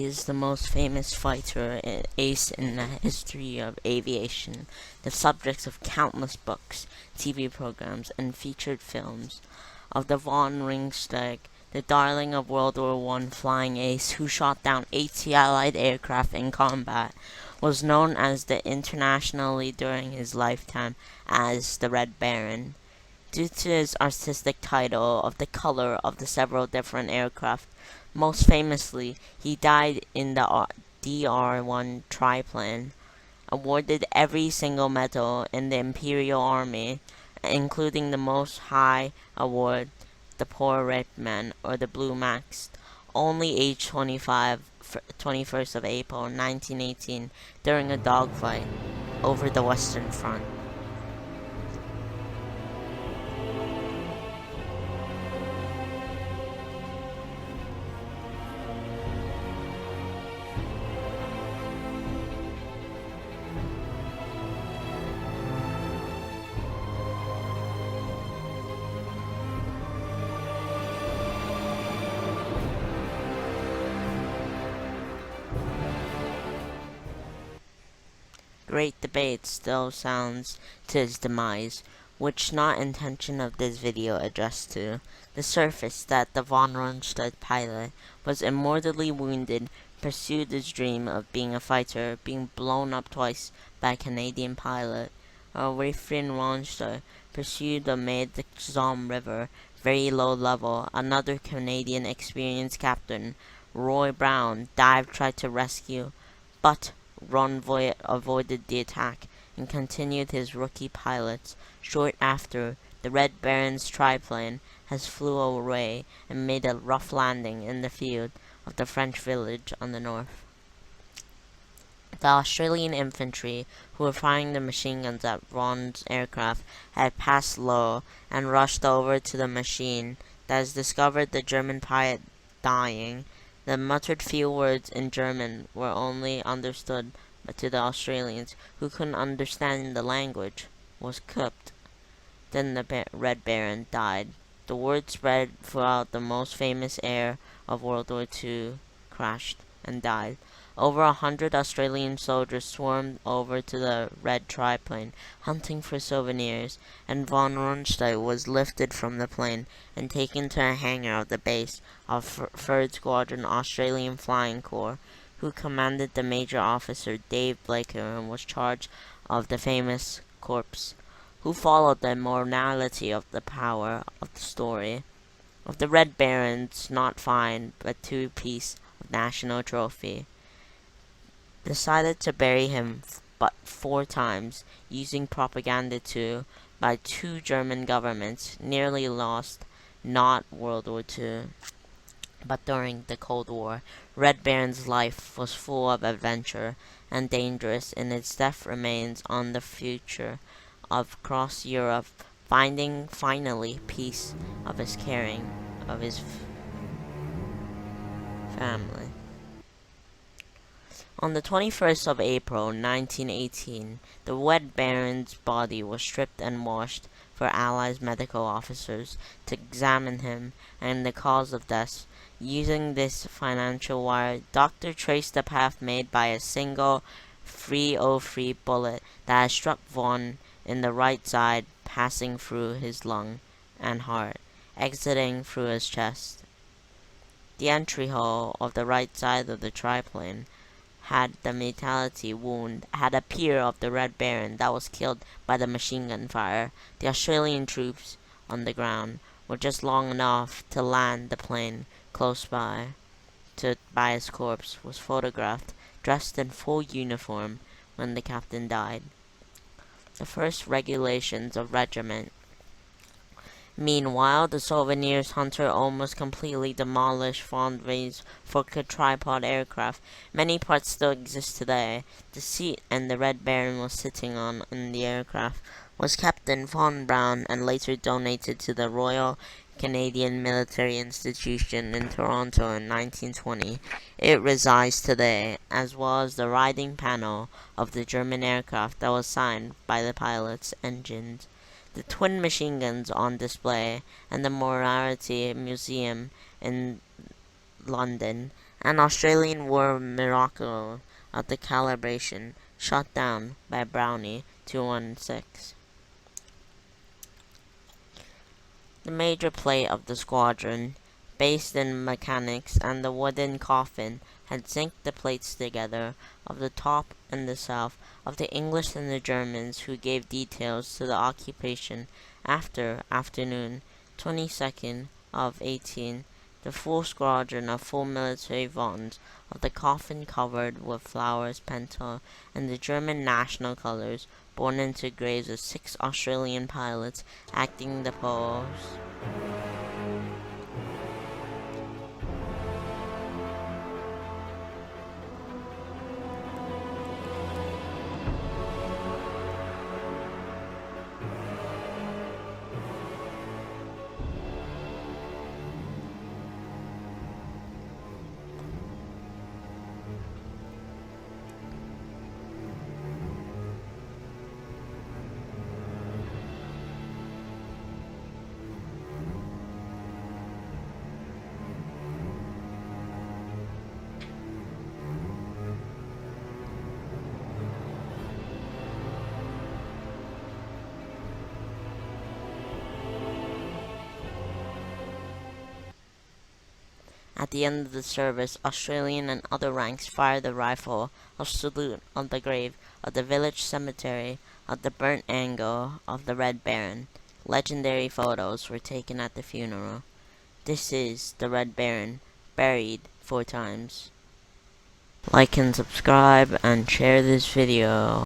is the most famous fighter ace in the history of aviation, the subject of countless books, TV programs, and featured films. Of the von Rundstedt, the darling of World War I flying ace who shot down 80 Allied aircraft in combat, was known as the internationally during his lifetime as the Red Baron. Due to his artistic title of the color of the several different aircraft, most famously, he died in the DR-1 triplane, awarded every single medal in the Imperial Army, including the most high award, the Poor Red Man, or the Blue Max, only age 25, 21st of April 1918, during a dogfight over the Western Front. Great debate still sounds to his demise, which not intention of this video addressed to. The surface that the von Rundstedt pilot was immortally wounded, pursued his dream of being a fighter, being blown up twice by a Canadian pilot. Wilfried Rundstedt pursued amid the Somme River, very low level. Another Canadian experienced captain, Roy Brown, tried to rescue, but avoided the attack and continued his rookie pilots. Short after, the Red Baron's triplane has flew away and made a rough landing in the field of the French village on the north. The Australian infantry, who were firing the machine guns at Vaughan's aircraft, had passed low and rushed over to the machine that has discovered the German pilot dying. The muttered few words in German were only understood to the Australians, who couldn't understand the language. Was cooked. Then the Red Baron died. The word spread throughout the most famous air of World War II, crashed and died. Over 100 Australian soldiers swarmed over to the red triplane, hunting for souvenirs, and von Rundstedt was lifted from the plane and taken to a hangar of the base of 3rd Squadron Australian Flying Corps, who commanded the Major Officer Dave Blaker and was charged of the famous corpse, who followed the morality of the power of the story. Of the Red Barons, not fine, but 2-piece of national trophy. Decided to bury him but 4 times, using propaganda too, by 2 German governments, nearly lost, not World War II, but during the Cold War. Red Baron's life was full of adventure and dangerous, and its death remains on the future of across Europe, finding finally peace of his caring of his family. On the 21st of April 1918, the Red Baron's body was stripped and washed for Allied medical officers to examine him and the cause of death. Using this financial wire, doctor traced the path made by a single .303 bullet that had struck Vaughan in the right side, passing through his lung and heart, exiting through his chest. The entry hole of the right side of the triplane had the fatality wound had a peer of the Red Baron that was killed by the machine gun fire. The Australian troops on the ground were just long enough to land the plane close by. His corpse was photographed dressed in full uniform when the captain died. The first regulations of regiment. Meanwhile, the souvenirs hunter almost completely demolished Fondrey's Fokker tripod aircraft. Many parts still exist today. The seat and the Red Baron was sitting on in the aircraft was kept in Von Braun and later donated to the Royal Canadian Military Institution in Toronto in 1920. It resides today, as well as the riding panel of the German aircraft that was signed by the pilot's engines. The twin machine guns on display and the Morality Museum in London An Australian war miracle of the calibration shot down by Brownie 216. The major plate of the squadron, based in mechanics and the wooden coffin, had synced the plates together of the top and the south, of the English and the Germans, who gave details to the occupation after afternoon 22nd of 18. The full squadron of full military vons, of the coffin covered with flowers pental, and the German national colours, borne into graves of 6 Australian pilots acting the pose. At the end of the service, Australian and other ranks fired the rifle of salute on the grave of the village cemetery of the burnt angle of the Red Baron. Legendary photos were taken at the funeral. This is the Red Baron, buried 4 times. Like and subscribe and share this video.